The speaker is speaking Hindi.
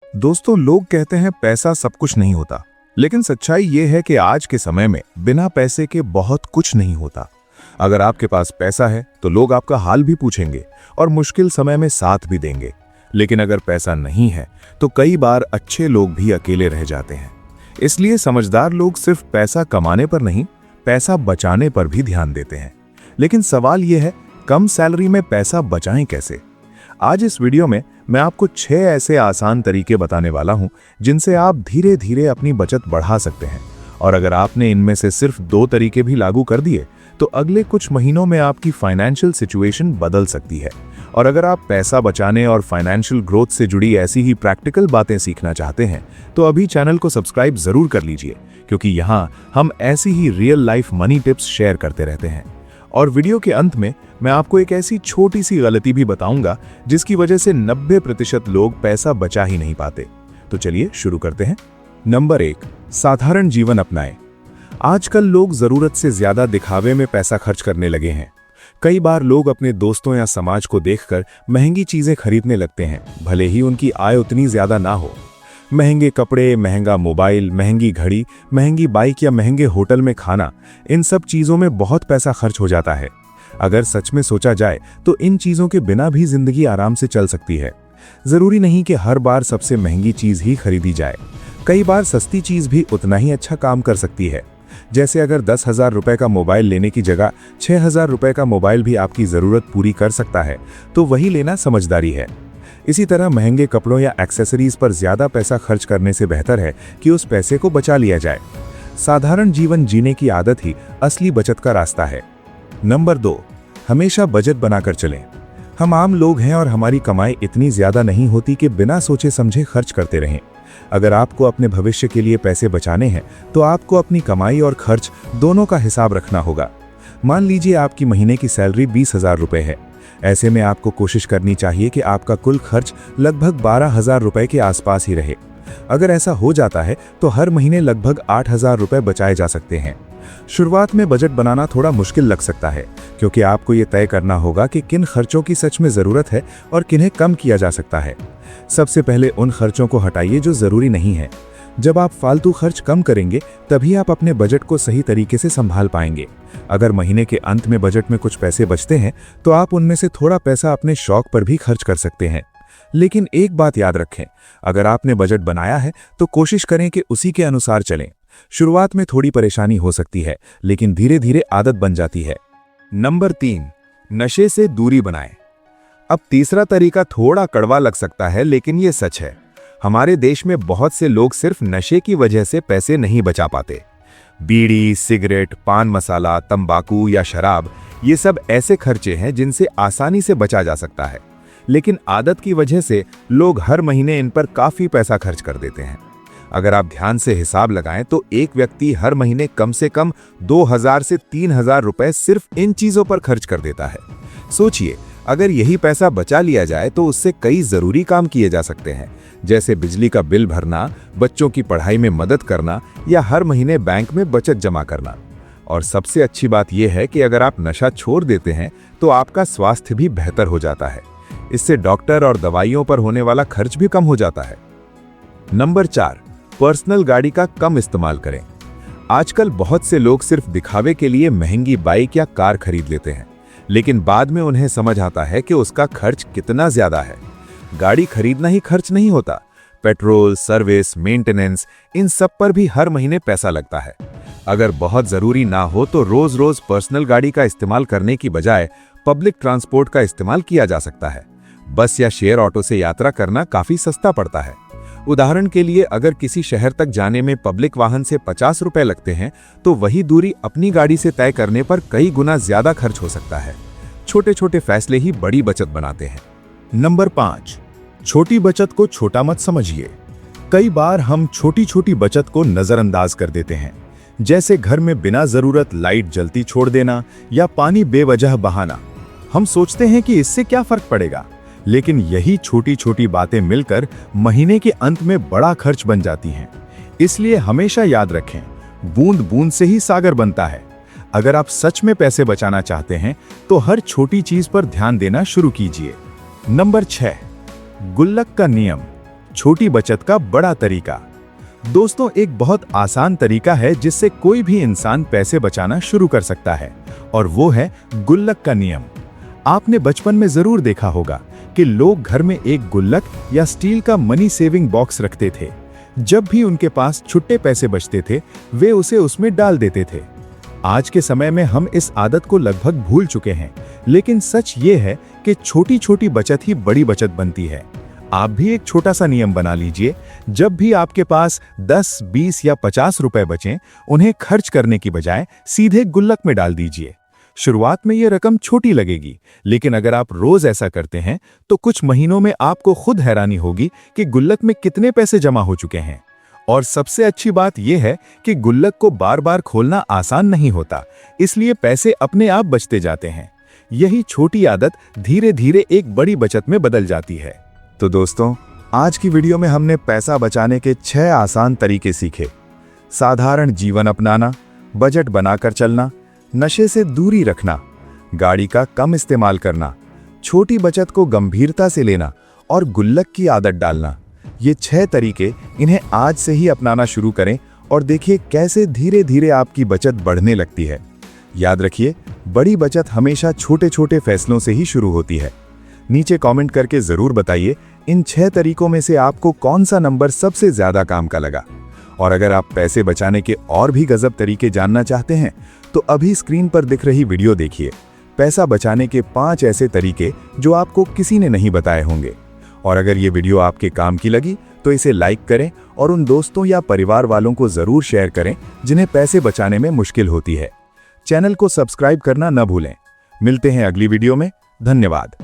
दोस्तों, लोग कहते हैं पैसा सब कुछ नहीं होता, लेकिन सच्चाई ये है कि आज के समय में बिना पैसे के बहुत कुछ नहीं होता। अगर आपके पास पैसा है तो लोग आपका हाल भी पूछेंगे और मुश्किल समय में साथ भी देंगे, लेकिन अगर पैसा नहीं है तो कई बार अच्छे लोग भी अकेले रह जाते हैं। इसलिए समझदार लोग सिर्फ पैसा कमाने पर नहीं, पैसा बचाने पर भी ध्यान देते हैं। लेकिन सवाल यह है, कम सैलरी में पैसा बचाएं कैसे? आज इस वीडियो में मैं आपको 6 ऐसे आसान तरीके बताने वाला हूं जिनसे आप धीरे धीरे अपनी बचत बढ़ा सकते हैं। और अगर आपने इनमें से सिर्फ 2 तरीके भी लागू कर दिए तो अगले कुछ महीनों में आपकी फाइनेंशियल सिचुएशन बदल सकती है। और अगर आप पैसा बचाने और फाइनेंशियल ग्रोथ से जुड़ी ऐसी ही प्रैक्टिकल बातें सीखना चाहते हैं तो अभी चैनल को सब्सक्राइब जरूर कर लीजिए, क्योंकि यहाँ हम ऐसी ही real life money tips share करते रहते हैं। और वीडियो के अंत में मैं आपको एक ऐसी छोटी सी गलती भी बताऊंगा जिसकी वजह से 90% लोग पैसा बचा ही नहीं पाते। तो चलिए शुरू करते हैं। नंबर 1, साधारण जीवन अपनाएं। आजकल लोग जरूरत से ज्यादा दिखावे में पैसा खर्च करने लगे हैं। कई बार लोग अपने दोस्तों या समाज को देखकर महंगी चीजें खरीदने लगते हैं, भले ही उनकी आय उतनी ज्यादा ना हो। महंगे कपड़े, महंगा मोबाइल, महंगी घड़ी, महंगी बाइक या महंगे होटल में खाना, इन सब चीजों में बहुत पैसा खर्च हो जाता है। अगर सच में सोचा जाए तो इन चीजों के बिना भी जिंदगी आराम से चल सकती है। जरूरी नहीं कि हर बार सबसे महंगी चीज ही खरीदी जाए। कई बार सस्ती चीज भी उतना ही अच्छा काम कर सकती है। जैसे अगर 10,000 रुपए का मोबाइल लेने की जगह 6,000 रुपए का मोबाइल भी आपकी जरूरत पूरी कर सकता है, तो वही लेना समझदारी है। इसी तरह महंगे कपड़ों या एक्सेसरीज पर ज्यादा पैसा खर्च करने से बेहतर है कि उस पैसे को बचा लिया जाए। साधारण जीवन जीने की आदत ही असली बचत का रास्ता है। नंबर 2, हमेशा बजट बनाकर चलें। हम आम लोग हैं और हमारी कमाई इतनी ज्यादा नहीं होती कि बिना सोचे समझे खर्च करते रहें। अगर आपको अपने भविष्य के लिए पैसे बचाने हैं तो आपको अपनी कमाई और खर्च दोनों का हिसाब रखना होगा। मान लीजिए आपकी महीने की सैलरी 20,000 रुपए है। ऐसे में आपको कोशिश करनी चाहिए कि आपका कुल खर्च लगभग 12,000 रुपए के आसपास ही रहे। अगर ऐसा हो जाता है तो हर महीने लगभग 8,000 रुपए बचाए जा सकते हैं। शुरुआत में बजट बनाना थोड़ा मुश्किल लग सकता है, क्योंकि आपको ये तय करना होगा कि किन खर्चों की सच में जरूरत है और किन्हें कम किया जा सकता है। सबसे पहले उन खर्चों को हटाइए जो जरूरी नहीं है। जब आप फालतू खर्च कम करेंगे तभी आप अपने बजट को सही तरीके से संभाल पाएंगे। अगर महीने के अंत में बजट में कुछ पैसे बचते हैं तो आप उनमें से थोड़ा पैसा अपने शौक पर भी खर्च कर सकते हैं। लेकिन एक बात याद रखें, अगर आपने बजट बनाया है तो कोशिश करें कि उसी के अनुसार चलें। शुरुआत में थोड़ी परेशानी हो सकती है, लेकिन धीरे धीरे आदत बन जाती है। नंबर 3, नशे से दूरी बनाएं। अब तीसरा तरीका थोड़ा कड़वा लग सकता है, लेकिन ये सच है। हमारे देश में बहुत से लोग सिर्फ नशे की वजह से पैसे नहीं बचा पाते। बीड़ी, सिगरेट, पान मसाला, तंबाकू या शराब, ये सब ऐसे खर्चे हैं जिनसे आसानी से बचा जा सकता है, लेकिन आदत की वजह से लोग हर महीने इन पर काफी पैसा खर्च कर देते हैं। अगर आप ध्यान से हिसाब लगाएं तो एक व्यक्ति हर महीने कम से कम 2,000 से 3,000 रुपए सिर्फ इन चीजों पर खर्च कर देता है। सोचिए, अगर यही पैसा बचा लिया जाए तो उससे कई जरूरी काम किए जा सकते हैं, जैसे बिजली का बिल भरना, बच्चों की पढ़ाई में मदद करना या हर महीने बैंक में बचत जमा करना। और सबसे अच्छी बात यह है कि अगर आप नशा छोड़ देते हैं तो आपका स्वास्थ्य भी बेहतर हो जाता है। इससे डॉक्टर और दवाइयों पर होने वाला खर्च भी कम हो जाता है। नंबर 4, पर्सनल गाड़ी का कम इस्तेमाल करें। आजकल बहुत से लोग सिर्फ दिखावे के लिए महंगी बाइक या कार खरीद लेते हैं, लेकिन बाद में उन्हें समझ आता है कि उसका खर्च कितना ज्यादा है। गाड़ी खरीदना ही खर्च नहीं होता, पेट्रोल, सर्विस, मेंटेनेंस, इन सब पर भी हर महीने पैसा लगता है। अगर बहुत जरूरी ना हो तो रोज रोज पर्सनल गाड़ी का इस्तेमाल करने की बजाय पब्लिक ट्रांसपोर्ट का इस्तेमाल किया जा सकता है। बस या शेयर ऑटो से यात्रा करना काफी सस्ता पड़ता है। उदाहरण के लिए, अगर किसी शहर तक जाने में पब्लिक वाहन से 50 रुपए लगते हैं तो वही दूरी अपनी गाड़ी से तय करने पर कई गुना ज्यादा खर्च हो सकता है। छोटे छोटे फैसले ही बड़ी बचत बनाते हैं। नंबर 5, छोटी बचत को छोटा मत समझिए। कई बार हम छोटी छोटी बचत को नजरअंदाज कर देते हैं, जैसे घर में बिना जरूरत लाइट जलती छोड़ देना या पानी बेवजह बहाना। हम सोचते हैं कि इससे क्या फर्क पड़ेगा, लेकिन यही छोटी छोटी बातें मिलकर महीने के अंत में बड़ा खर्च बन जाती हैं। इसलिए हमेशा याद रखें, बूंद बूंद से ही सागर बनता है। अगर आप सच में पैसे बचाना चाहते हैं तो हर छोटी चीज पर ध्यान देना शुरू कीजिए। नंबर 6, गुल्लक का नियम। छोटी बचत का बड़ा तरीका। दोस्तों, एक बहुत आसान तरीका है जिससे कोई भी इंसान पैसे बचाना शुरू कर सकता है, और वो है गुल्लक का नियम। आपने बचपन में जरूर देखा होगा कि लोग घर में एक गुल्लक या स्टील का मनी सेविंग बॉक्स रखते थे। जब भी उनके पास छुट्टे पैसे बचते थे, वे उसे उसमें डाल देते थे। आज के समय में हम इस आदत को लगभग भूल चुके हैं, लेकिन सच ये है कि छोटी छोटी बचत ही बड़ी बचत बनती है। आप भी एक छोटा सा नियम बना लीजिए। जब भी आपके पास 10, 20 या 50 रुपए बचें, उन्हें खर्च करने की बजाय सीधे गुल्लक में डाल दीजिए। शुरुआत में ये रकम छोटी लगेगी, लेकिन अगर आप रोज ऐसा करते हैं तो कुछ महीनों में आपको खुद हैरानी होगी कि गुल्लक में कितने पैसे जमा हो चुके हैं। और सबसे अच्छी बात यह है कि गुल्लक को बार बार खोलना आसान नहीं होता, इसलिए पैसे अपने आप बचते जाते हैं। यही छोटी आदत धीरे धीरे एक बड़ी बचत में बदल जाती है। तो दोस्तों, आज की वीडियो में हमने पैसा बचाने के 6 आसान तरीके सीखे। साधारण जीवन अपनाना, बजट बनाकर चलना, नशे से दूरी रखना, गाड़ी का कम इस्तेमाल करना, छोटी बचत को गंभीरता से लेना और गुल्लक की आदत डालना। ये 6 तरीके, इन्हें आज से ही अपनाना शुरू करें और देखिए कैसे धीरे धीरे आपकी बचत बढ़ने लगती है। याद रखिए, बड़ी बचत हमेशा छोटे छोटे फैसलों से ही शुरू होती है। नीचे कमेंट करके जरूर बताइए इन 6 तरीकों में से आपको कौन सा नंबर सबसे ज्यादा काम का लगा। और अगर आप पैसे बचाने के और भी गजब तरीके जानना चाहते हैं तो अभी स्क्रीन पर दिख रही वीडियो देखिए। पैसा बचाने के 5 ऐसे तरीके जो आपको किसी ने नहीं बताए होंगे। और अगर ये वीडियो आपके काम की लगी तो इसे लाइक करें और उन दोस्तों या परिवार वालों को जरूर शेयर करें जिन्हें पैसे बचाने में मुश्किल होती है। चैनल को सब्सक्राइब करना न भूलें। मिलते हैं अगली वीडियो में। धन्यवाद।